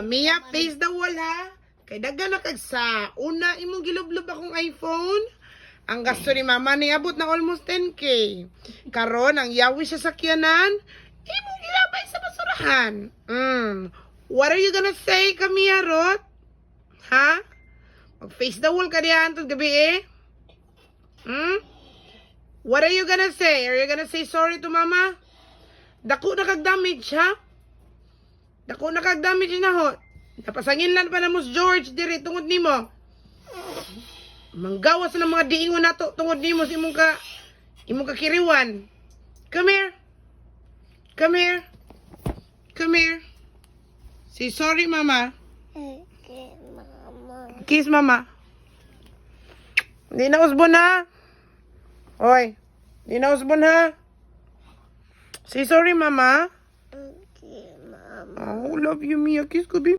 Mia, face the wall ha. Kay daghan na kag sa una imong gilublob akong iPhone. Ang gasto ni mama ni abot na almost 10K. Karon ang yawi sa sakyanan, imong gilabay sa basurahan. What are you gonna say, Camilla Roth? Ha? Mag-face the wall ka diyan tong gabi eh? What are you gonna say? Are you gonna say sorry to mama? Dako na kag damage ha? Dako na kag damage na ho. Napasangin lang pa na mo George diri tungod nimo. Manggawas na mga diingon nato tungod nimo sa imong kakiriwan. Come here. Come here. Come here. Say sorry, mama. Okay, Mama. Kiss, mama. Di na usbon ha. Oy. Di na usbon ha. Say sorry, mama. Okay, Mama. Oh, love you, Mia. Kiss ko, baby.